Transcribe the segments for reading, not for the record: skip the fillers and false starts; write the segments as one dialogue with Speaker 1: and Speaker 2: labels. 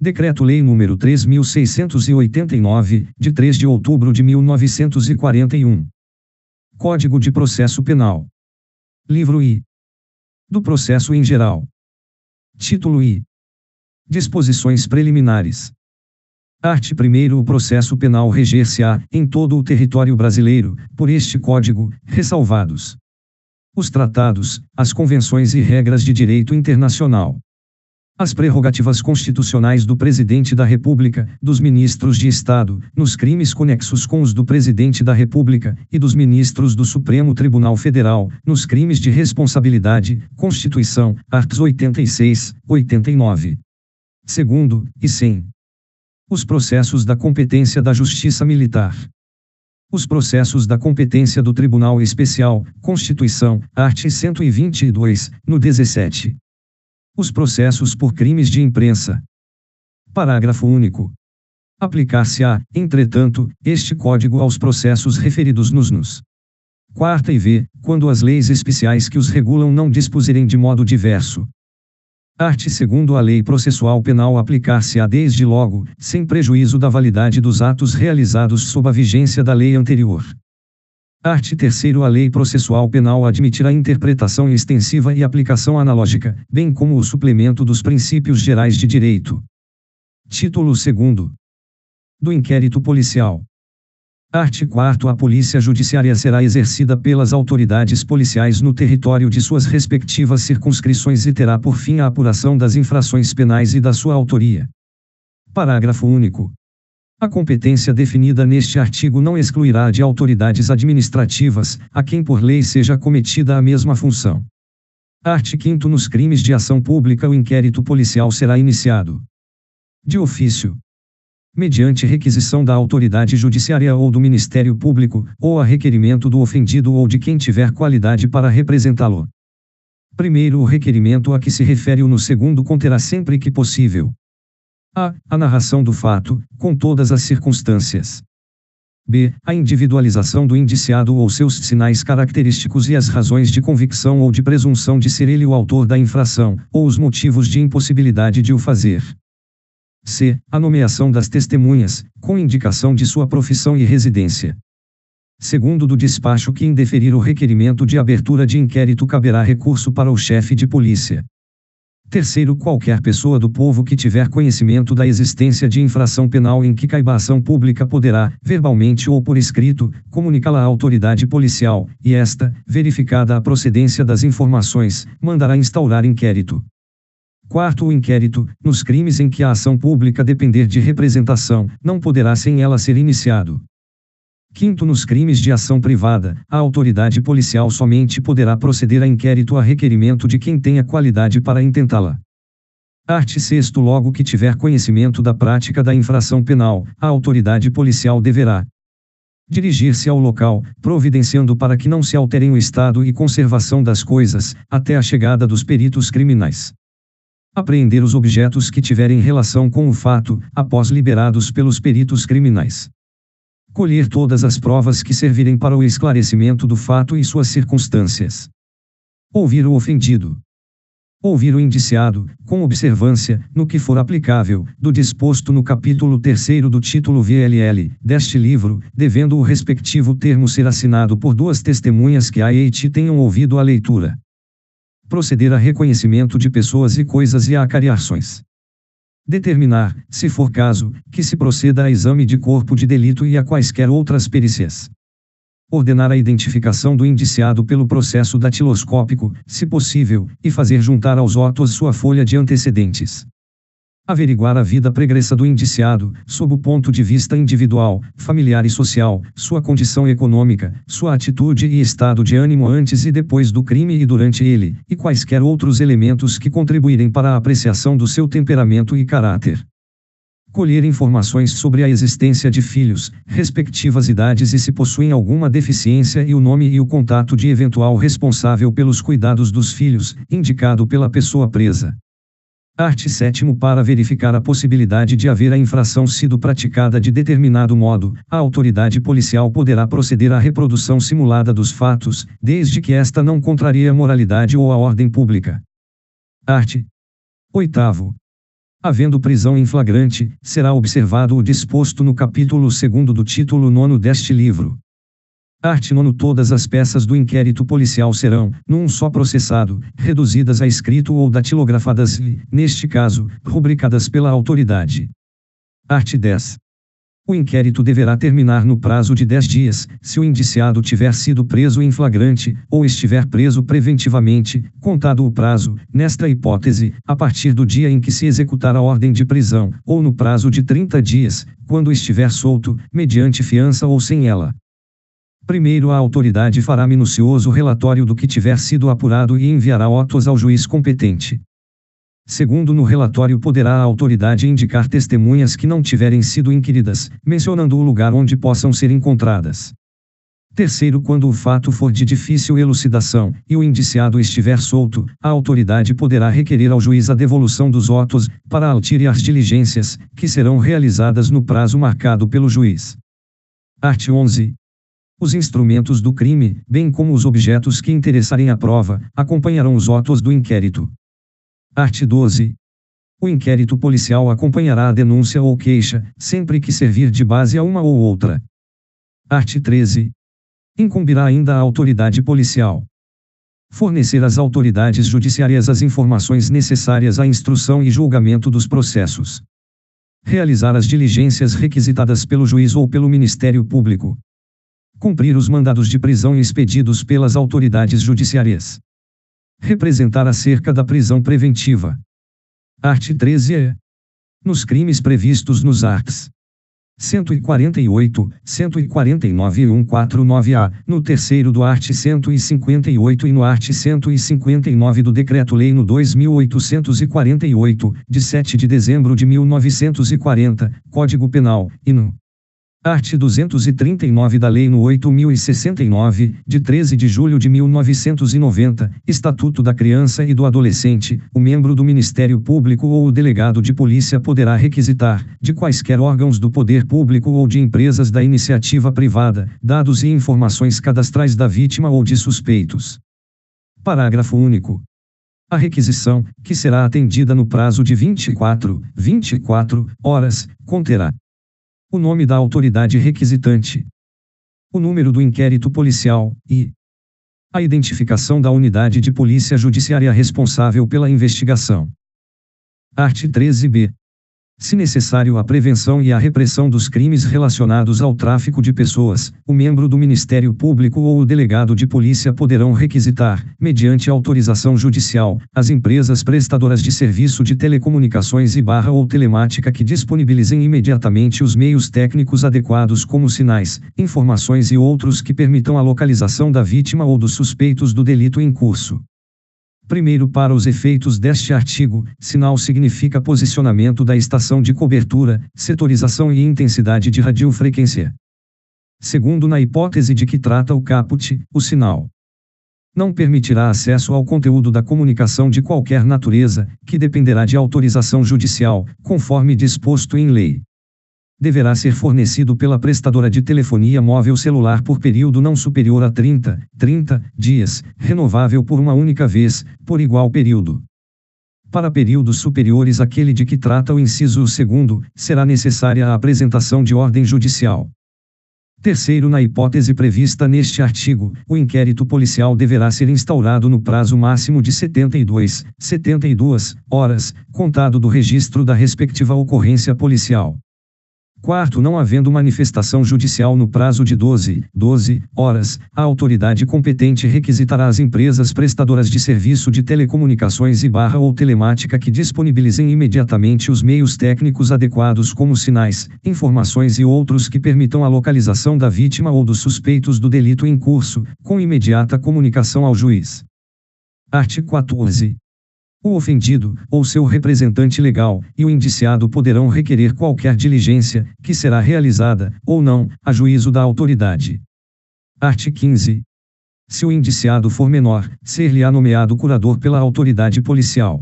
Speaker 1: Decreto-Lei nº 3.689, de 3 de outubro de 1941. Código de Processo Penal. Livro I. Do Processo em Geral. Título I. Disposições Preliminares. Art. 1º. O processo penal reger-se-á, em todo o território brasileiro, por este Código, ressalvados os tratados, as convenções e regras de direito internacional. As prerrogativas constitucionais do Presidente da República, dos Ministros de Estado, nos crimes conexos com os do Presidente da República, e dos Ministros do Supremo Tribunal Federal, nos crimes de responsabilidade, Constituição, arts. 86, 89. Segundo, e 100. Os processos da competência da Justiça Militar. Os processos da competência do Tribunal Especial, Constituição, art. 122, no 17. Os processos por crimes de imprensa. Parágrafo único. Aplicar-se-á, entretanto, este Código aos processos referidos nos 4ª e v, quando as leis especiais que os regulam não dispuserem de modo diverso. Art. 2º. A Lei Processual Penal aplicar-se-á desde logo, sem prejuízo da validade dos atos realizados sob a vigência da lei anterior. Art. 3º. A Lei Processual Penal admitirá interpretação extensiva e aplicação analógica, bem como o suplemento dos princípios gerais de direito. Título 2º. Do inquérito policial. Art. 4º. A polícia judiciária será exercida pelas autoridades policiais no território de suas respectivas circunscrições e terá por fim a apuração das infrações penais e da sua autoria. Parágrafo único. A competência definida neste artigo não excluirá de autoridades administrativas, a quem por lei seja cometida a mesma função. Art. 5º. Nos crimes de ação pública o inquérito policial será iniciado de ofício, mediante requisição da autoridade judiciária ou do Ministério Público, ou a requerimento do ofendido ou de quem tiver qualidade para representá-lo. Primeiro, o requerimento a que se refere o no segundo conterá sempre que possível a narração do fato, com todas as circunstâncias. B. A individualização do indiciado ou seus sinais característicos e as razões de convicção ou de presunção de ser ele o autor da infração, ou os motivos de impossibilidade de o fazer. C. A nomeação das testemunhas, com indicação de sua profissão e residência. Segundo, do despacho que indeferir o requerimento de abertura de inquérito caberá recurso para o chefe de polícia. Terceiro, qualquer pessoa do povo que tiver conhecimento da existência de infração penal em que caiba a ação pública poderá, verbalmente ou por escrito, comunicá-la à autoridade policial, e esta, verificada a procedência das informações, mandará instaurar inquérito. Quarto, o inquérito, nos crimes em que a ação pública depender de representação, não poderá sem ela ser iniciado. Quinto, nos crimes de ação privada, a autoridade policial somente poderá proceder a inquérito a requerimento de quem tenha qualidade para intentá-la. Art. 6º. Logo que tiver conhecimento da prática da infração penal, a autoridade policial deverá dirigir-se ao local, providenciando para que não se alterem o estado e conservação das coisas, até a chegada dos peritos criminais. Apreender os objetos que tiverem relação com o fato, após liberados pelos peritos criminais. Colher todas as provas que servirem para o esclarecimento do fato e suas circunstâncias. Ouvir o ofendido. Ouvir o indiciado, com observância, no que for aplicável, do disposto no capítulo 3º do título VLL, deste livro, devendo o respectivo termo ser assinado por duas testemunhas que a e tenham ouvido a leitura. Proceder a reconhecimento de pessoas e coisas e a acariações. Determinar, se for caso, que se proceda a exame de corpo de delito e a quaisquer outras perícias. Ordenar a identificação do indiciado pelo processo datiloscópico, se possível, e fazer juntar aos autos sua folha de antecedentes. Averiguar a vida pregressa do indiciado, sob o ponto de vista individual, familiar e social, sua condição econômica, sua atitude e estado de ânimo antes e depois do crime e durante ele, e quaisquer outros elementos que contribuírem para a apreciação do seu temperamento e caráter. Colher informações sobre a existência de filhos, respectivas idades e se possuem alguma deficiência e o nome e o contato de eventual responsável pelos cuidados dos filhos, indicado pela pessoa presa. Art. 7º. Para verificar a possibilidade de haver a infração sido praticada de determinado modo, a autoridade policial poderá proceder à reprodução simulada dos fatos, desde que esta não contrarie a moralidade ou a ordem pública. Art. 8º. Havendo prisão em flagrante, será observado o disposto no capítulo 2º do título 9 deste livro. Art. 9. Todas as peças do inquérito policial serão, num só processado, reduzidas a escrito ou datilografadas e, neste caso, rubricadas pela autoridade. Art. 10. O inquérito deverá terminar no prazo de 10 dias, se o indiciado tiver sido preso em flagrante, ou estiver preso preventivamente, contado o prazo, nesta hipótese, a partir do dia em que se executar a ordem de prisão, ou no prazo de 30 dias, quando estiver solto, mediante fiança ou sem ela. Primeiro, a autoridade fará minucioso relatório do que tiver sido apurado e enviará autos ao juiz competente. Segundo, no relatório poderá a autoridade indicar testemunhas que não tiverem sido inquiridas, mencionando o lugar onde possam ser encontradas. Terceiro, quando o fato for de difícil elucidação, e o indiciado estiver solto, a autoridade poderá requerer ao juiz a devolução dos autos, para ulterior as diligências, que serão realizadas no prazo marcado pelo juiz. Art. 11. Os instrumentos do crime, bem como os objetos que interessarem a prova, acompanharão os autos do inquérito. Art. 12. O inquérito policial acompanhará a denúncia ou queixa, sempre que servir de base a uma ou outra. Art. 13. Incumbirá ainda à autoridade policial fornecer às autoridades judiciárias as informações necessárias à instrução e julgamento dos processos. Realizar as diligências requisitadas pelo juiz ou pelo Ministério Público. Cumprir os mandados de prisão expedidos pelas autoridades judiciárias. Representar acerca da prisão preventiva. Art. 13. Nos crimes previstos nos arts. 148, 149 e 149-A, no terceiro do art. 158 e no art. 159 do Decreto-Lei no 2848, de 7 de dezembro de 1940, Código Penal, e no art. 239 da Lei no 8069, de 13 de julho de 1990, Estatuto da Criança e do Adolescente, o membro do Ministério Público ou o delegado de polícia poderá requisitar, de quaisquer órgãos do poder público ou de empresas da iniciativa privada, dados e informações cadastrais da vítima ou de suspeitos. Parágrafo único. A requisição, que será atendida no prazo de 24 horas, conterá o nome da autoridade requisitante, o número do inquérito policial, e a identificação da unidade de polícia judiciária responsável pela investigação. Art. 13b. Se necessário à prevenção e à repressão dos crimes relacionados ao tráfico de pessoas, o membro do Ministério Público ou o delegado de polícia poderão requisitar, mediante autorização judicial, as empresas prestadoras de serviço de telecomunicações ou telemática que disponibilizem imediatamente os meios técnicos adequados como sinais, informações e outros que permitam a localização da vítima ou dos suspeitos do delito em curso. Primeiro, para os efeitos deste artigo, sinal significa posicionamento da estação de cobertura, setorização e intensidade de radiofrequência. Segundo, na hipótese de que trata o caput, o sinal não permitirá acesso ao conteúdo da comunicação de qualquer natureza, que dependerá de autorização judicial, conforme disposto em lei. Deverá ser fornecido pela prestadora de telefonia móvel celular por período não superior a 30 dias, renovável por uma única vez, por igual período. Para períodos superiores àquele de que trata o inciso 2º, será necessária a apresentação de ordem judicial. Terceiro, na hipótese prevista neste artigo, o inquérito policial deverá ser instaurado no prazo máximo de 72 horas, contado do registro da respectiva ocorrência policial. Quarto, não havendo manifestação judicial no prazo de 12 horas, a autoridade competente requisitará às empresas prestadoras de serviço de telecomunicações ou telemática que disponibilizem imediatamente os meios técnicos adequados como sinais, informações e outros que permitam a localização da vítima ou dos suspeitos do delito em curso, com imediata comunicação ao juiz. Art. 14. O ofendido, ou seu representante legal, e o indiciado poderão requerer qualquer diligência, que será realizada, ou não, a juízo da autoridade. Art. 15. Se o indiciado for menor, ser-lhe-á nomeado curador pela autoridade policial.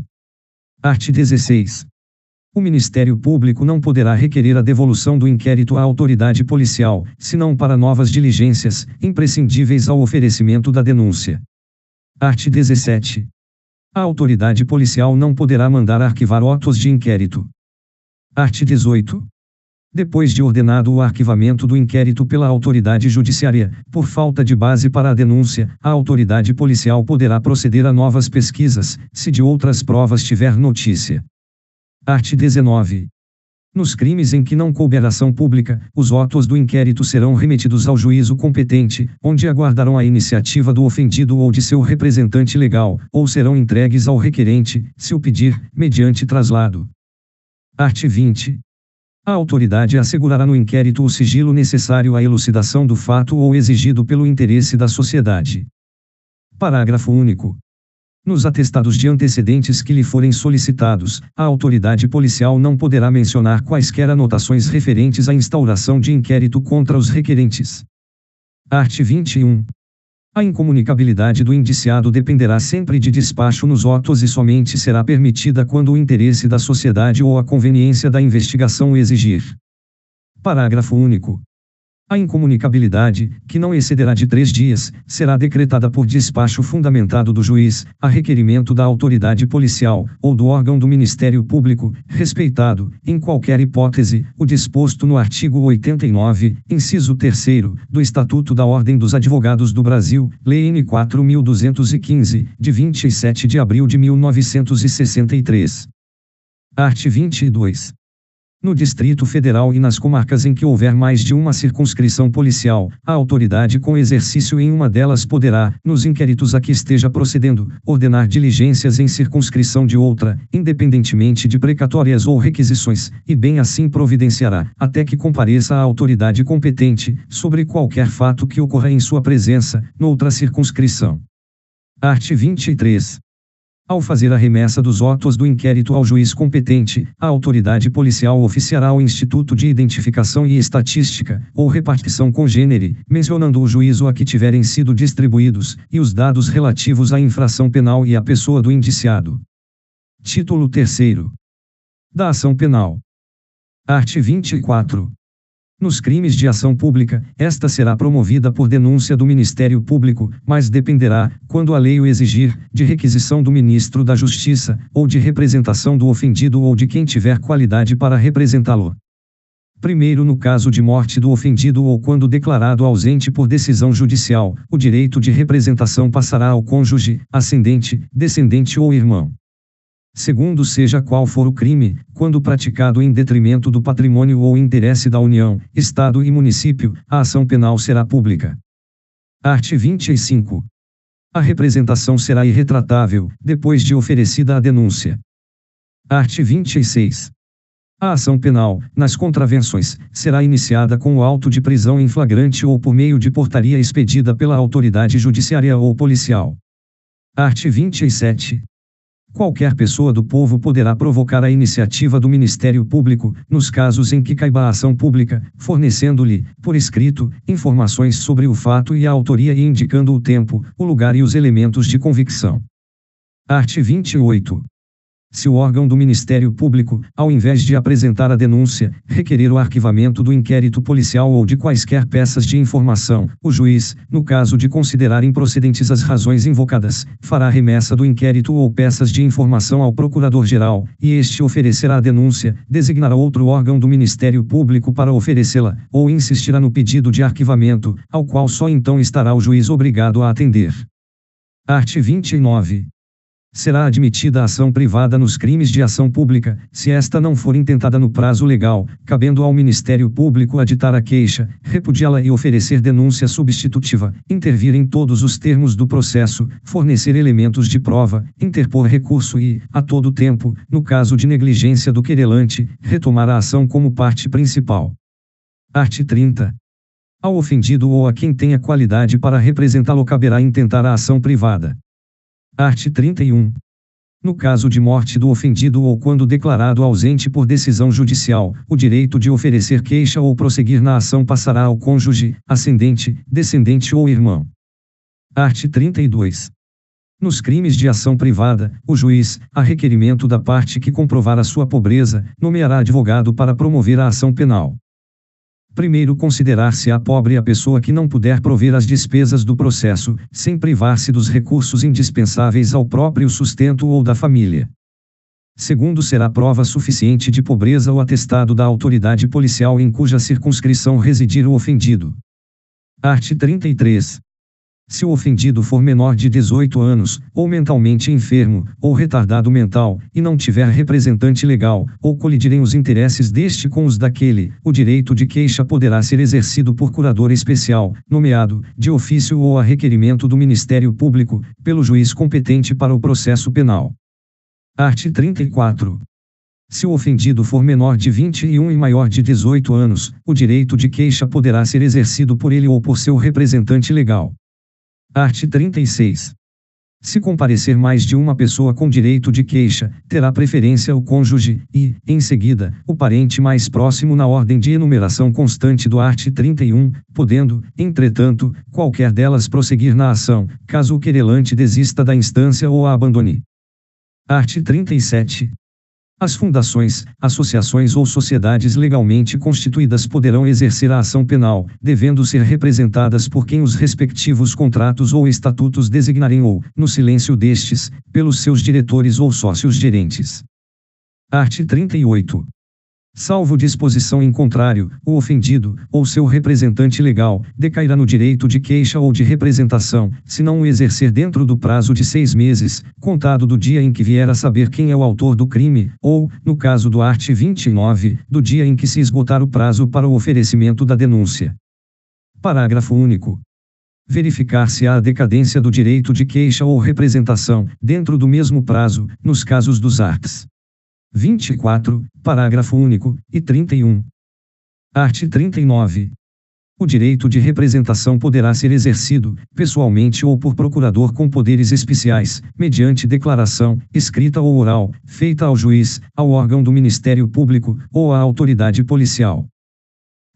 Speaker 1: Art. 16. O Ministério Público não poderá requerer a devolução do inquérito à autoridade policial, senão para novas diligências, imprescindíveis ao oferecimento da denúncia. Art. 17. A autoridade policial não poderá mandar arquivar autos de inquérito. Art. 18. Depois de ordenado o arquivamento do inquérito pela autoridade judiciária, por falta de base para a denúncia, a autoridade policial poderá proceder a novas pesquisas, se de outras provas tiver notícia. Art. 19. Nos crimes em que não couber ação pública, os autos do inquérito serão remetidos ao juízo competente, onde aguardarão a iniciativa do ofendido ou de seu representante legal, ou serão entregues ao requerente, se o pedir, mediante traslado. Art. 20. A autoridade assegurará no inquérito o sigilo necessário à elucidação do fato ou exigido pelo interesse da sociedade. Parágrafo único. Nos atestados de antecedentes que lhe forem solicitados, a autoridade policial não poderá mencionar quaisquer anotações referentes à instauração de inquérito contra os requerentes. Art. 21. A incomunicabilidade do indiciado dependerá sempre de despacho nos autos e somente será permitida quando o interesse da sociedade ou a conveniência da investigação o exigir. Parágrafo único. A incomunicabilidade, que não excederá de 3 dias, será decretada por despacho fundamentado do juiz, a requerimento da autoridade policial, ou do órgão do Ministério Público, respeitado, em qualquer hipótese, o disposto no artigo 89, inciso 3º, do Estatuto da Ordem dos Advogados do Brasil, Lei N. 4.215, de 27 de abril de 1963. Art. 22. No Distrito Federal e nas comarcas em que houver mais de uma circunscrição policial, a autoridade com exercício em uma delas poderá, nos inquéritos a que esteja procedendo, ordenar diligências em circunscrição de outra, independentemente de precatórias ou requisições, e bem assim providenciará, até que compareça a autoridade competente, sobre qualquer fato que ocorra em sua presença, noutra circunscrição. Art. 23. Ao fazer a remessa dos autos do inquérito ao juiz competente, a autoridade policial oficiará ao Instituto de Identificação e Estatística, ou Repartição Congênere, mencionando o juízo a que tiverem sido distribuídos, e os dados relativos à infração penal e à pessoa do indiciado. Título 3º. Da ação penal. Art. 24. Nos crimes de ação pública, esta será promovida por denúncia do Ministério Público, mas dependerá, quando a lei o exigir, de requisição do Ministro da Justiça, ou de representação do ofendido ou de quem tiver qualidade para representá-lo. Primeiro, no caso de morte do ofendido ou quando declarado ausente por decisão judicial, o direito de representação passará ao cônjuge, ascendente, descendente ou irmão. Segundo, seja qual for o crime, quando praticado em detrimento do patrimônio ou interesse da União, Estado e município, a ação penal será pública. Art. 25. A representação será irretratável, depois de oferecida a denúncia. Art. 26. A ação penal, nas contravenções, será iniciada com o auto de prisão em flagrante ou por meio de portaria expedida pela autoridade judiciária ou policial. Art. 27. Qualquer pessoa do povo poderá provocar a iniciativa do Ministério Público, nos casos em que caiba a ação pública, fornecendo-lhe, por escrito, informações sobre o fato e a autoria e indicando o tempo, o lugar e os elementos de convicção. Art. 28. Se o órgão do Ministério Público, ao invés de apresentar a denúncia, requerer o arquivamento do inquérito policial ou de quaisquer peças de informação, o juiz, no caso de considerar improcedentes as razões invocadas, fará remessa do inquérito ou peças de informação ao Procurador-Geral, e este oferecerá a denúncia, designará outro órgão do Ministério Público para oferecê-la, ou insistirá no pedido de arquivamento, ao qual só então estará o juiz obrigado a atender. Art. 29. Será admitida a ação privada nos crimes de ação pública, se esta não for intentada no prazo legal, cabendo ao Ministério Público aditar a queixa, repudiá-la e oferecer denúncia substitutiva, intervir em todos os termos do processo, fornecer elementos de prova, interpor recurso e, a todo tempo, no caso de negligência do querelante, retomar a ação como parte principal. Art. 30. Ao ofendido ou a quem tenha qualidade para representá-lo caberá intentar a ação privada. Art. 31. No caso de morte do ofendido ou quando declarado ausente por decisão judicial, o direito de oferecer queixa ou prosseguir na ação passará ao cônjuge, ascendente, descendente ou irmão. Art. 32. Nos crimes de ação privada, o juiz, a requerimento da parte que comprovar a sua pobreza, nomeará advogado para promover a ação penal. Primeiro, considerar-se-á pobre a pessoa que não puder prover as despesas do processo, sem privar-se dos recursos indispensáveis ao próprio sustento ou da família. Segundo, será prova suficiente de pobreza o atestado da autoridade policial em cuja circunscrição residir o ofendido. Art. 33. Se o ofendido for menor de 18 anos, ou mentalmente enfermo, ou retardado mental, e não tiver representante legal, ou colidirem os interesses deste com os daquele, o direito de queixa poderá ser exercido por curador especial, nomeado, de ofício ou a requerimento do Ministério Público, pelo juiz competente para o processo penal. Art. 34. Se o ofendido for menor de 21 e maior de 18 anos, o direito de queixa poderá ser exercido por ele ou por seu representante legal. Art. 36. Se comparecer mais de uma pessoa com direito de queixa, terá preferência o cônjuge e, em seguida, o parente mais próximo na ordem de enumeração constante do art. 31, podendo, entretanto, qualquer delas prosseguir na ação, caso o querelante desista da instância ou a abandone. Art. 37. As fundações, associações ou sociedades legalmente constituídas poderão exercer a ação penal, devendo ser representadas por quem os respectivos contratos ou estatutos designarem ou, no silêncio destes, pelos seus diretores ou sócios gerentes. Art. 38. Salvo disposição em contrário, o ofendido, ou seu representante legal, decairá no direito de queixa ou de representação, se não o exercer dentro do prazo de 6 meses, contado do dia em que vier a saber quem é o autor do crime, ou, no caso do art. 29, do dia em que se esgotar o prazo para o oferecimento da denúncia. Parágrafo único. Verificar-se-á a decadência do direito de queixa ou representação, dentro do mesmo prazo, nos casos dos arts. 24, parágrafo único, e 31. Art. 39. O direito de representação poderá ser exercido, pessoalmente ou por procurador com poderes especiais, mediante declaração, escrita ou oral, feita ao juiz, ao órgão do Ministério Público, ou à autoridade policial.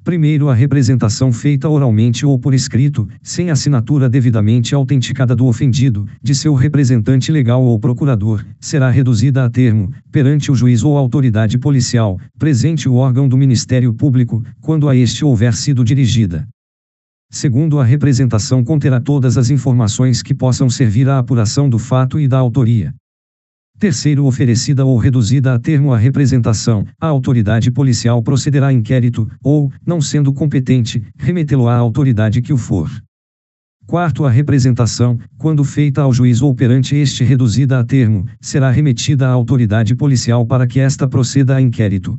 Speaker 1: Primeiro, a representação feita oralmente ou por escrito, sem assinatura devidamente autenticada do ofendido, de seu representante legal ou procurador, será reduzida a termo, perante o juiz ou autoridade policial, presente o órgão do Ministério Público, quando a este houver sido dirigida. Segundo, a representação conterá todas as informações que possam servir à apuração do fato e da autoria. Terceiro, oferecida ou reduzida a termo a representação, a autoridade policial procederá a inquérito, ou, não sendo competente, remetê-lo à autoridade que o for. Quarto, a representação, quando feita ao juiz ou perante este reduzida a termo, será remetida à autoridade policial para que esta proceda a inquérito.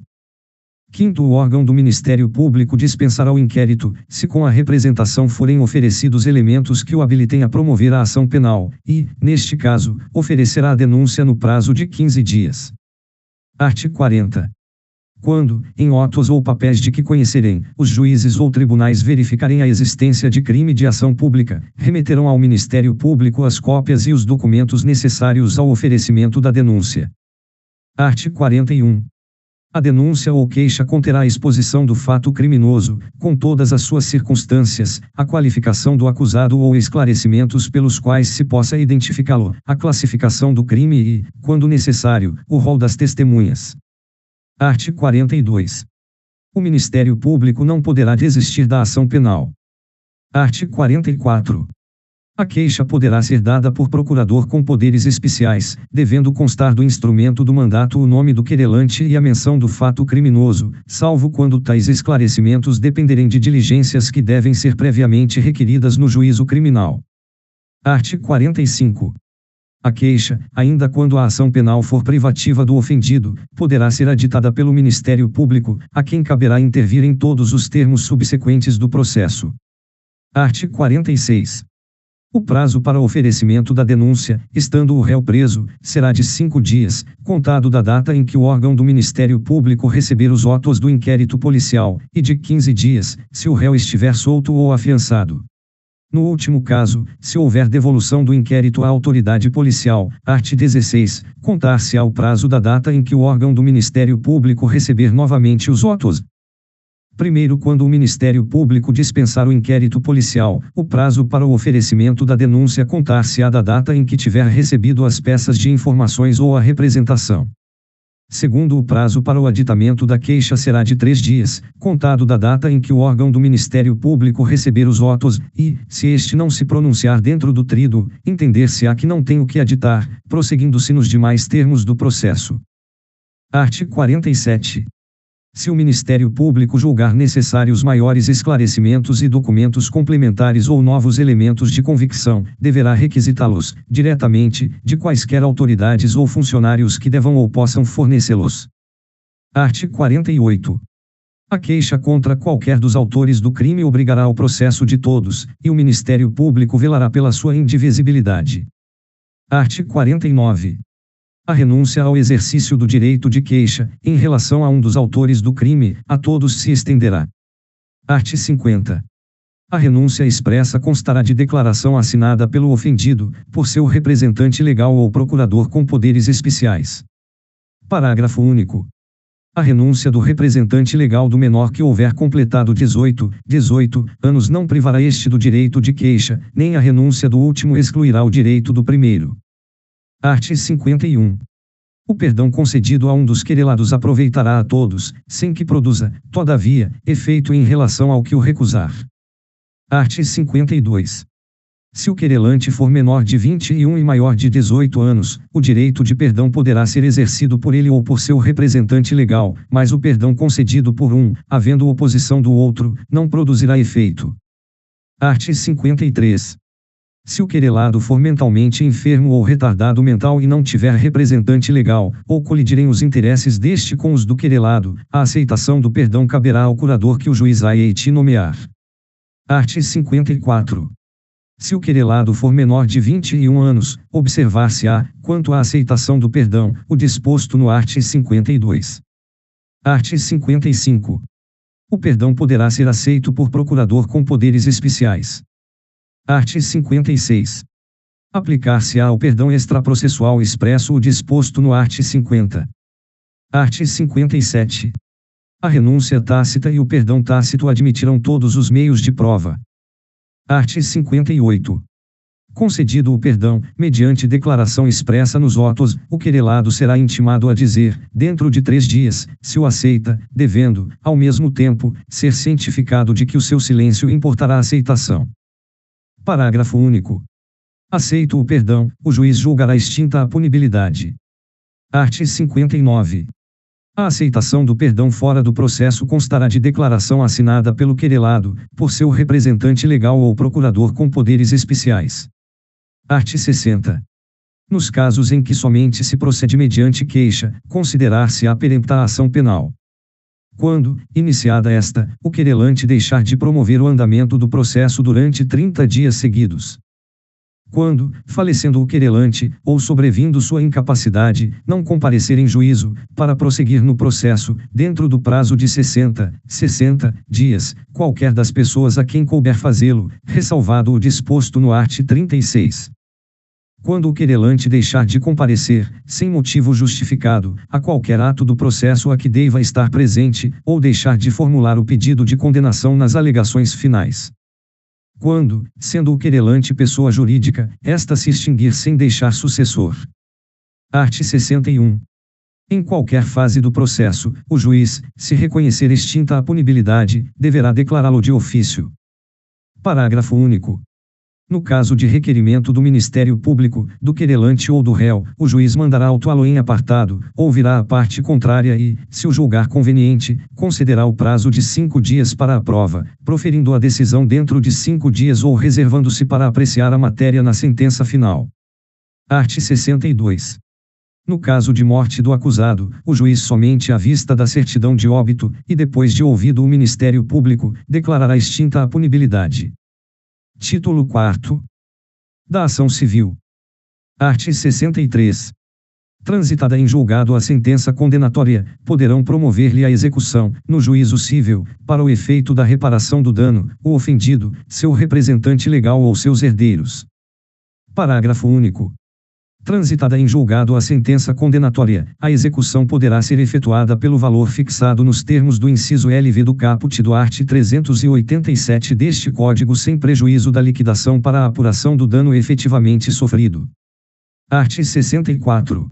Speaker 1: Quinto, o órgão do Ministério Público dispensará o inquérito, se com a representação forem oferecidos elementos que o habilitem a promover a ação penal, e, neste caso, oferecerá a denúncia no prazo de 15 dias. Art. 40. Quando, em autos ou papéis de que conhecerem, os juízes ou tribunais verificarem a existência de crime de ação pública, remeterão ao Ministério Público as cópias e os documentos necessários ao oferecimento da denúncia. Art. 41. A denúncia ou queixa conterá a exposição do fato criminoso, com todas as suas circunstâncias, a qualificação do acusado ou esclarecimentos pelos quais se possa identificá-lo, a classificação do crime e, quando necessário, o rol das testemunhas. Art. 42. O Ministério Público não poderá desistir da ação penal. Art. 44. A queixa poderá ser dada por procurador com poderes especiais, devendo constar do instrumento do mandato o nome do querelante e a menção do fato criminoso, salvo quando tais esclarecimentos dependerem de diligências que devem ser previamente requeridas no juízo criminal. Art. 45. A queixa, ainda quando a ação penal for privativa do ofendido, poderá ser aditada pelo Ministério Público, a quem caberá intervir em todos os termos subsequentes do processo. Art. 46. O prazo para oferecimento da denúncia, estando o réu preso, será de 5 dias, contado da data em que o órgão do Ministério Público receber os autos do inquérito policial, e de 15 dias, se o réu estiver solto ou afiançado. No último caso, se houver devolução do inquérito à autoridade policial, art. 16, contar-se-á o prazo da data em que o órgão do Ministério Público receber novamente os autos. Primeiro, quando o Ministério Público dispensar o inquérito policial, o prazo para o oferecimento da denúncia contar-se-á da data em que tiver recebido as peças de informações ou a representação. Segundo, o prazo para o aditamento da queixa será de 3 dias, contado da data em que o órgão do Ministério Público receber os autos, e, se este não se pronunciar dentro do tríduo, entender-se-á que não tem o que aditar, prosseguindo-se nos demais termos do processo. Art. 47. Se o Ministério Público julgar necessários maiores esclarecimentos e documentos complementares ou novos elementos de convicção, deverá requisitá-los, diretamente, de quaisquer autoridades ou funcionários que devam ou possam fornecê-los. Art. 48. A queixa contra qualquer dos autores do crime obrigará ao processo de todos, e o Ministério Público velará pela sua indivisibilidade. Art. 49. A renúncia ao exercício do direito de queixa, em relação a um dos autores do crime, a todos se estenderá. Art. 50. A renúncia expressa constará de declaração assinada pelo ofendido, por seu representante legal ou procurador com poderes especiais. Parágrafo único. A renúncia do representante legal do menor que houver completado 18 anos não privará este do direito de queixa, nem a renúncia do último excluirá o direito do primeiro. Art. 51. O perdão concedido a um dos querelados aproveitará a todos, sem que produza, todavia, efeito em relação ao que o recusar. Art. 52. Se o querelante for menor de 21 e maior de 18 anos, o direito de perdão poderá ser exercido por ele ou por seu representante legal, mas o perdão concedido por um, havendo oposição do outro, não produzirá efeito. Art. 53. Se o querelado for mentalmente enfermo ou retardado mental e não tiver representante legal, ou colidirem os interesses deste com os do querelado, a aceitação do perdão caberá ao curador que o juiz há de nomear. Art. 54. Se o querelado for menor de 21 anos, observar-se-á, quanto à aceitação do perdão, o disposto no art. 52. Art. 55. O perdão poderá ser aceito por procurador com poderes especiais. Art. 56. Aplicar-se-á ao perdão extraprocessual expresso o disposto no art. 50. Art. 57. A renúncia tácita e o perdão tácito admitirão todos os meios de prova. Art. 58. Concedido o perdão, mediante declaração expressa nos autos, o querelado será intimado a dizer, dentro de 3 dias, se o aceita, devendo, ao mesmo tempo, ser cientificado de que o seu silêncio importará aceitação. Parágrafo único. Aceito o perdão, o juiz julgará extinta a punibilidade. Art. 59. A aceitação do perdão fora do processo constará de declaração assinada pelo querelado, por seu representante legal ou procurador com poderes especiais. Art. 60. Nos casos em que somente se procede mediante queixa, considerar-se-á perempta a ação penal. Quando, iniciada esta, o querelante deixar de promover o andamento do processo durante 30 dias seguidos. Quando, falecendo o querelante, ou sobrevindo sua incapacidade, não comparecer em juízo, para prosseguir no processo, dentro do prazo de 60 dias, qualquer das pessoas a quem couber fazê-lo, ressalvado o disposto no art. 36. Quando o querelante deixar de comparecer, sem motivo justificado, a qualquer ato do processo a que deva estar presente, ou deixar de formular o pedido de condenação nas alegações finais. Quando, sendo o querelante pessoa jurídica, esta se extinguir sem deixar sucessor. Art. 61. Em qualquer fase do processo, o juiz, se reconhecer extinta a punibilidade, deverá declará-lo de ofício. Parágrafo único. No caso de requerimento do Ministério Público, do querelante ou do réu, o juiz mandará autuá-lo em apartado, ouvirá a parte contrária e, se o julgar conveniente, concederá o prazo de 5 dias para a prova, proferindo a decisão dentro de 5 dias ou reservando-se para apreciar a matéria na sentença final. Art. 62. No caso de morte do acusado, o juiz somente à vista da certidão de óbito, e depois de ouvido o Ministério Público, declarará extinta a punibilidade. Título 4. Da ação civil. Art. 63. Transitada em julgado a sentença condenatória, poderão promover-lhe a execução, no juízo cível, para o efeito da reparação do dano, o ofendido, seu representante legal ou seus herdeiros. Parágrafo único. Transitada em julgado a sentença condenatória, a execução poderá ser efetuada pelo valor fixado nos termos do inciso LV do caput do art. 387 deste Código sem prejuízo da liquidação para a apuração do dano efetivamente sofrido. Art. 64.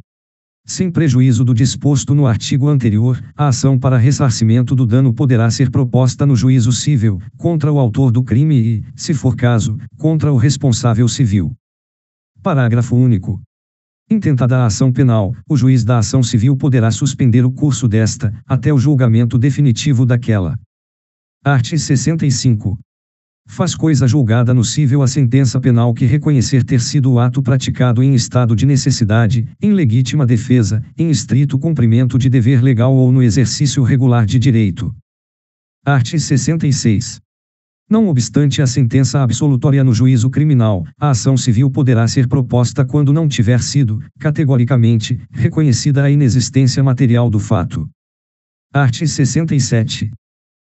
Speaker 1: Sem prejuízo do disposto no artigo anterior, a ação para ressarcimento do dano poderá ser proposta no juízo civil, contra o autor do crime e, se for caso, contra o responsável civil. Parágrafo único. Intentada a ação penal, o juiz da ação civil poderá suspender o curso desta, até o julgamento definitivo daquela. Art. 65. Faz coisa julgada no cível a sentença penal que reconhecer ter sido o ato praticado em estado de necessidade, em legítima defesa, em estrito cumprimento de dever legal ou no exercício regular de direito. Art. 66. Não obstante a sentença absolutória no juízo criminal, a ação civil poderá ser proposta quando não tiver sido, categoricamente, reconhecida a inexistência material do fato. Art. 67.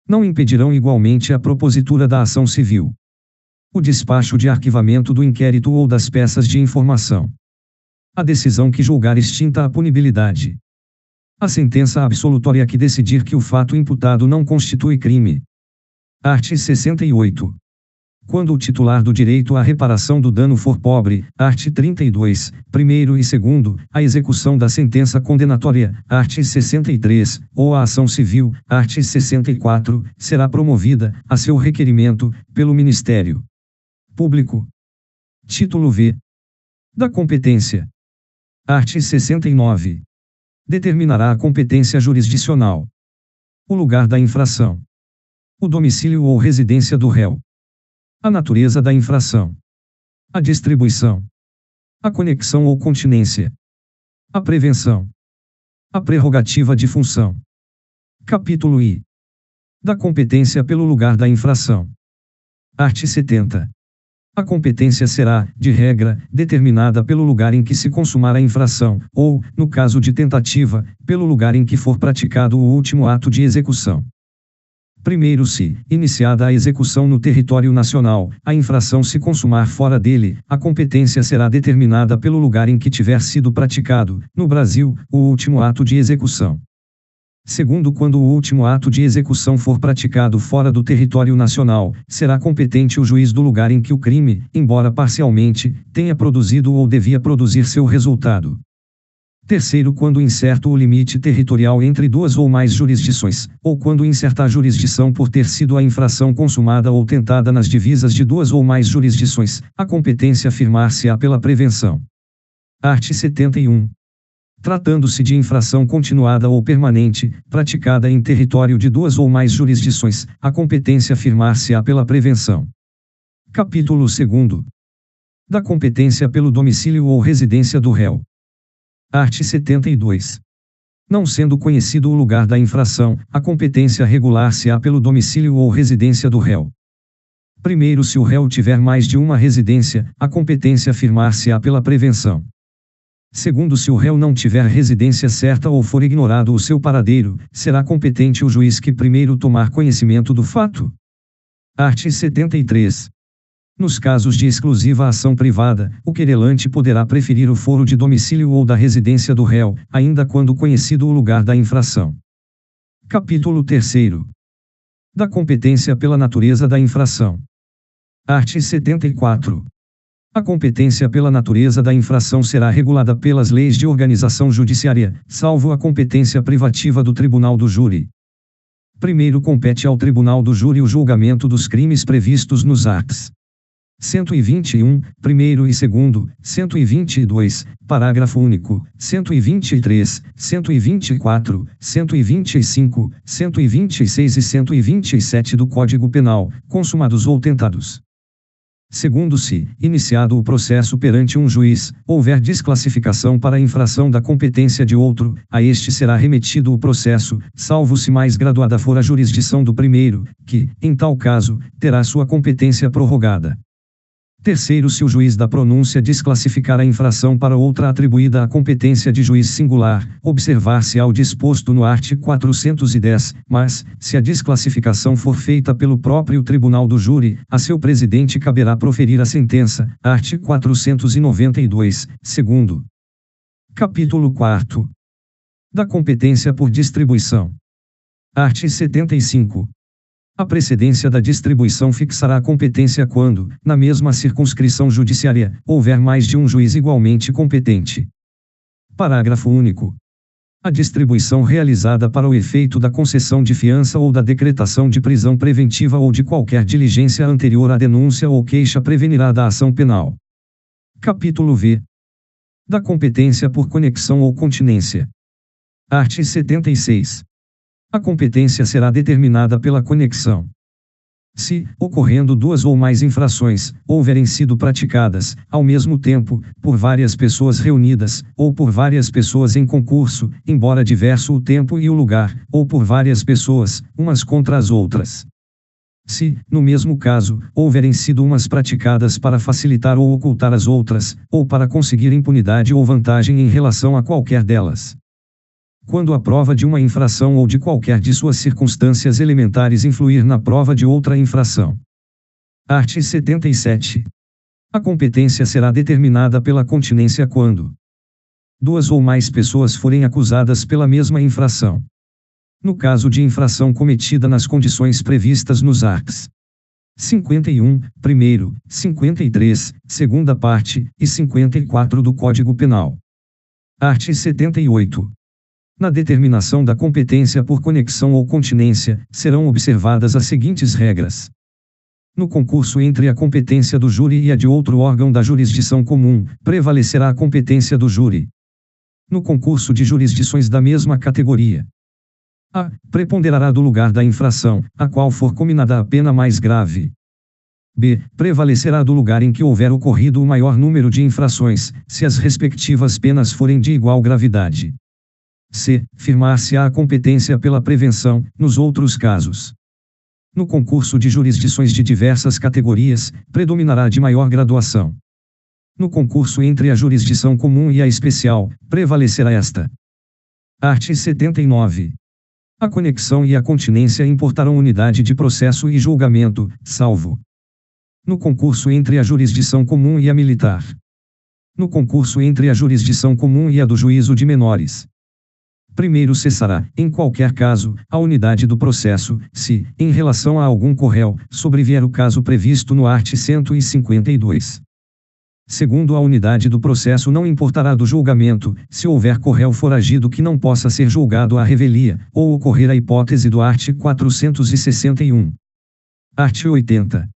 Speaker 1: Não impedirão igualmente a propositura da ação civil, o despacho de arquivamento do inquérito ou das peças de informação, a decisão que julgar extinta a punibilidade, a sentença absolutória que decidir que o fato imputado não constitui crime. Art. 68. Quando o titular do direito à reparação do dano for pobre, art. 32, primeiro e segundo, a execução da sentença condenatória, art. 63, ou a ação civil, art. 64, será promovida, a seu requerimento, pelo Ministério Público. Título V. Da competência. Art. 69. Determinará a competência jurisdicional, o lugar da infração, o domicílio ou residência do réu, a natureza da infração, a distribuição, a conexão ou continência, a prevenção, a prerrogativa de função. Capítulo I. Da competência pelo lugar da infração. Art. 70. A competência será, de regra, determinada pelo lugar em que se consumar a infração, ou, no caso de tentativa, pelo lugar em que for praticado o último ato de execução. Primeiro, se, iniciada a execução no território nacional, a infração se consumar fora dele, a competência será determinada pelo lugar em que tiver sido praticado, no Brasil, o último ato de execução. Segundo, quando o último ato de execução for praticado fora do território nacional, será competente o juiz do lugar em que o crime, embora parcialmente, tenha produzido ou devia produzir seu resultado. Terceiro, quando incerto o limite territorial entre duas ou mais jurisdições, ou quando incerta a jurisdição por ter sido a infração consumada ou tentada nas divisas de duas ou mais jurisdições, a competência firmar-se-á pela prevenção. Art. 71. Tratando-se de infração continuada ou permanente, praticada em território de duas ou mais jurisdições, a competência firmar-se-á pela prevenção. Capítulo 2. Da competência pelo domicílio ou residência do réu. Art. 72. Não sendo conhecido o lugar da infração, a competência regular-se-á pelo domicílio ou residência do réu. Primeiro, se o réu tiver mais de uma residência, a competência firmar-se-á pela prevenção. Segundo, se o réu não tiver residência certa ou for ignorado o seu paradeiro, será competente o juiz que primeiro tomar conhecimento do fato. Art. 73. Nos casos de exclusiva ação privada, o querelante poderá preferir o foro de domicílio ou da residência do réu, ainda quando conhecido o lugar da infração. Capítulo 3. Da competência pela natureza da infração. Art. 74. A competência pela natureza da infração será regulada pelas leis de organização judiciária, salvo a competência privativa do Tribunal do Júri. Primeiro, compete ao Tribunal do Júri o julgamento dos crimes previstos nos arts. 121, primeiro e segundo, 122, parágrafo único, 123, 124, 125, 126 e 127 do Código Penal, consumados ou tentados. Segundo, se, iniciado o processo perante um juiz, houver desclassificação para a infração da competência de outro, a este será remetido o processo, salvo se mais graduada for a jurisdição do primeiro, que, em tal caso, terá sua competência prorrogada. Terceiro, se o juiz da pronúncia desclassificar a infração para outra atribuída à competência de juiz singular, observar-se-á o disposto no art. 410, mas, se a desclassificação for feita pelo próprio Tribunal do Júri, a seu presidente caberá proferir a sentença, art. 492, segundo. Capítulo 4. Da competência por distribuição. Art. 75. A precedência da distribuição fixará a competência quando, na mesma circunscrição judiciária, houver mais de um juiz igualmente competente. Parágrafo único. A distribuição realizada para o efeito da concessão de fiança ou da decretação de prisão preventiva ou de qualquer diligência anterior à denúncia ou queixa prevenirá da ação penal. Capítulo V. Da competência por conexão ou continência. Art. 76. A competência será determinada pela conexão. Se, ocorrendo duas ou mais infrações, houverem sido praticadas, ao mesmo tempo, por várias pessoas reunidas, ou por várias pessoas em concurso, embora diverso o tempo e o lugar, ou por várias pessoas, umas contra as outras. Se, no mesmo caso, houverem sido umas praticadas para facilitar ou ocultar as outras, ou para conseguir impunidade ou vantagem em relação a qualquer delas. Quando a prova de uma infração ou de qualquer de suas circunstâncias elementares influir na prova de outra infração. Art. 77. A competência será determinada pela continência quando duas ou mais pessoas forem acusadas pela mesma infração. No caso de infração cometida nas condições previstas nos arts. 51, primeiro, 53, segunda parte, e 54 do Código Penal. Art. 78. Na determinação da competência por conexão ou continência, serão observadas as seguintes regras. No concurso entre a competência do júri e a de outro órgão da jurisdição comum, prevalecerá a competência do júri. No concurso de jurisdições da mesma categoria, a. preponderará do lugar da infração, a qual for cominada a pena mais grave. B. Prevalecerá do lugar em que houver ocorrido o maior número de infrações, se as respectivas penas forem de igual gravidade. C. Firmar-se-á a competência pela prevenção, nos outros casos. No concurso de jurisdições de diversas categorias, predominará de maior graduação. No concurso entre a jurisdição comum e a especial, prevalecerá esta. Art. 79. A conexão e a continência importarão unidade de processo e julgamento, salvo no concurso entre a jurisdição comum e a militar. No concurso entre a jurisdição comum e a do juízo de menores. Primeiro cessará, em qualquer caso, a unidade do processo, se, em relação a algum corréu, sobrevier o caso previsto no art. 152. Segundo, a unidade do processo não importará do julgamento, se houver corréu foragido que não possa ser julgado à revelia, ou ocorrer a hipótese do art. 461. Art. 80.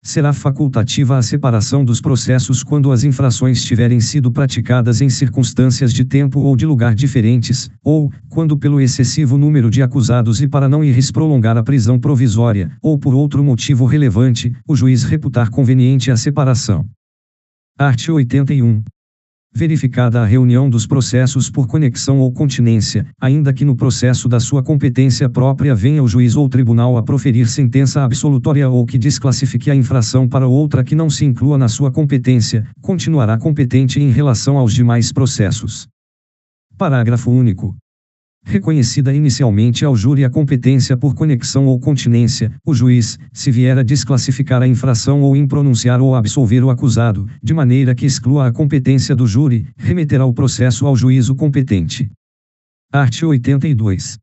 Speaker 1: Será facultativa a separação dos processos quando as infrações tiverem sido praticadas em circunstâncias de tempo ou de lugar diferentes, ou, quando pelo excessivo número de acusados e para não irres prolongar a prisão provisória, ou por outro motivo relevante, o juiz reputar conveniente a separação. Art. 81. Verificada a reunião dos processos por conexão ou continência, ainda que no processo da sua competência própria venha o juiz ou tribunal a proferir sentença absolutória ou que desclassifique a infração para outra que não se inclua na sua competência, continuará competente em relação aos demais processos. Parágrafo único. Reconhecida inicialmente ao júri a competência por conexão ou continência, o juiz, se vier a desclassificar a infração ou impronunciar ou absolver o acusado, de maneira que exclua a competência do júri, remeterá o processo ao juízo competente. Art. 82.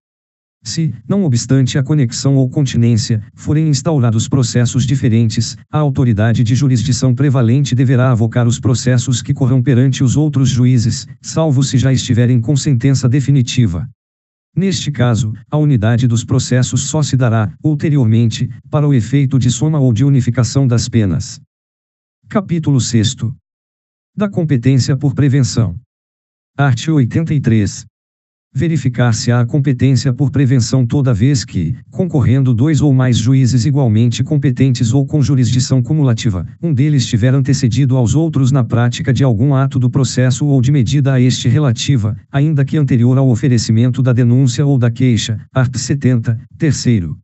Speaker 1: Se, não obstante a conexão ou continência, forem instaurados processos diferentes, a autoridade de jurisdição prevalente deverá avocar os processos que corram perante os outros juízes, salvo se já estiverem com sentença definitiva. Neste caso, a unidade dos processos só se dará, ulteriormente, para o efeito de soma ou de unificação das penas. Capítulo 6. Da competência por prevenção. Art. 83. Verificar-se-á a competência por prevenção toda vez que, concorrendo dois ou mais juízes igualmente competentes ou com jurisdição cumulativa, um deles tiver antecedido aos outros na prática de algum ato do processo ou de medida a este relativa, ainda que anterior ao oferecimento da denúncia ou da queixa, art. 70, terceiro.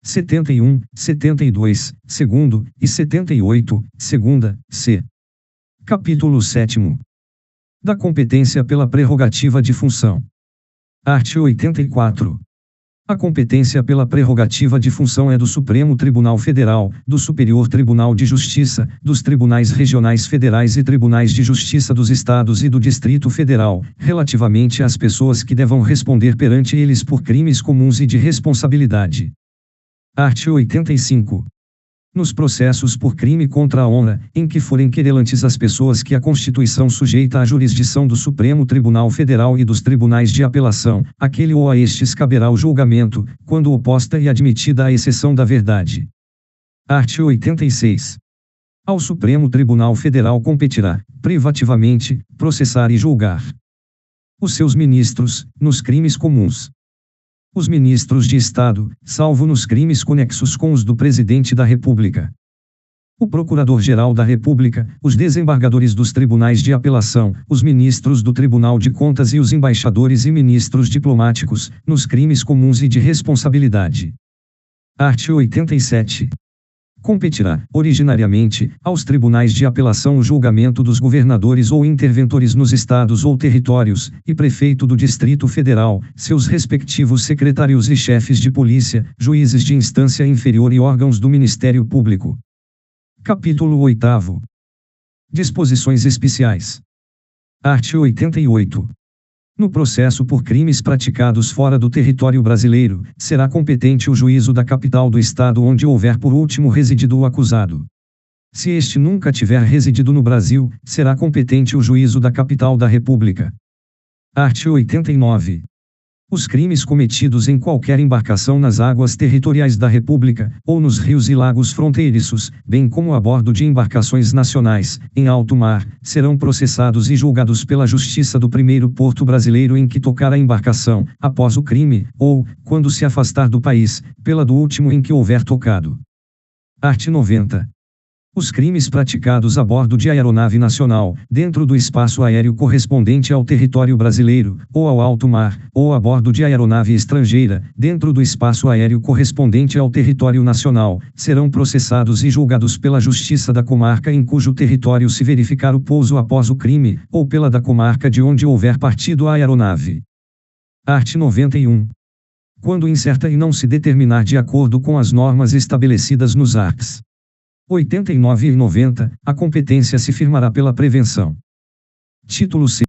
Speaker 1: 71, 72, segundo, e 78, segunda, c. Capítulo 7. Da competência pela prerrogativa de função. Art. 84. A competência pela prerrogativa de função é do Supremo Tribunal Federal, do Superior Tribunal de Justiça, dos Tribunais Regionais Federais e Tribunais de Justiça dos Estados e do Distrito Federal, relativamente às pessoas que devam responder perante eles por crimes comuns e de responsabilidade. Art. 85. Nos processos por crime contra a honra, em que forem querelantes as pessoas que a Constituição sujeita à jurisdição do Supremo Tribunal Federal e dos tribunais de apelação, aquele ou a estes caberá o julgamento, quando oposta e admitida a exceção da verdade. Art. 86. Ao Supremo Tribunal Federal competirá, privativamente, processar e julgar os seus ministros, nos crimes comuns. Os ministros de Estado, salvo nos crimes conexos com os do Presidente da República. O Procurador-Geral da República, os desembargadores dos tribunais de apelação, os ministros do Tribunal de Contas e os embaixadores e ministros diplomáticos, nos crimes comuns e de responsabilidade. Art. 87. Competirá, originariamente, aos tribunais de apelação o julgamento dos governadores ou interventores nos estados ou territórios, e prefeito do Distrito Federal, seus respectivos secretários e chefes de polícia, juízes de instância inferior e órgãos do Ministério Público. Capítulo 8. Disposições especiais. Art. 88. No processo por crimes praticados fora do território brasileiro, será competente o juízo da capital do estado onde houver por último residido o acusado. Se este nunca tiver residido no Brasil, será competente o juízo da capital da República. Art. 89. Os crimes cometidos em qualquer embarcação nas águas territoriais da República, ou nos rios e lagos fronteiriços, bem como a bordo de embarcações nacionais, em alto mar, serão processados e julgados pela Justiça do primeiro porto brasileiro em que tocar a embarcação, após o crime, ou, quando se afastar do país, pela do último em que houver tocado. Art. 90. Os crimes praticados a bordo de aeronave nacional, dentro do espaço aéreo correspondente ao território brasileiro, ou ao alto mar, ou a bordo de aeronave estrangeira, dentro do espaço aéreo correspondente ao território nacional, serão processados e julgados pela Justiça da comarca em cujo território se verificar o pouso após o crime, ou pela da comarca de onde houver partido a aeronave. Art. 91. Quando incerta e não se determinar de acordo com as normas estabelecidas nos arts. 89 e 90, a competência se firmará pela prevenção. Título C.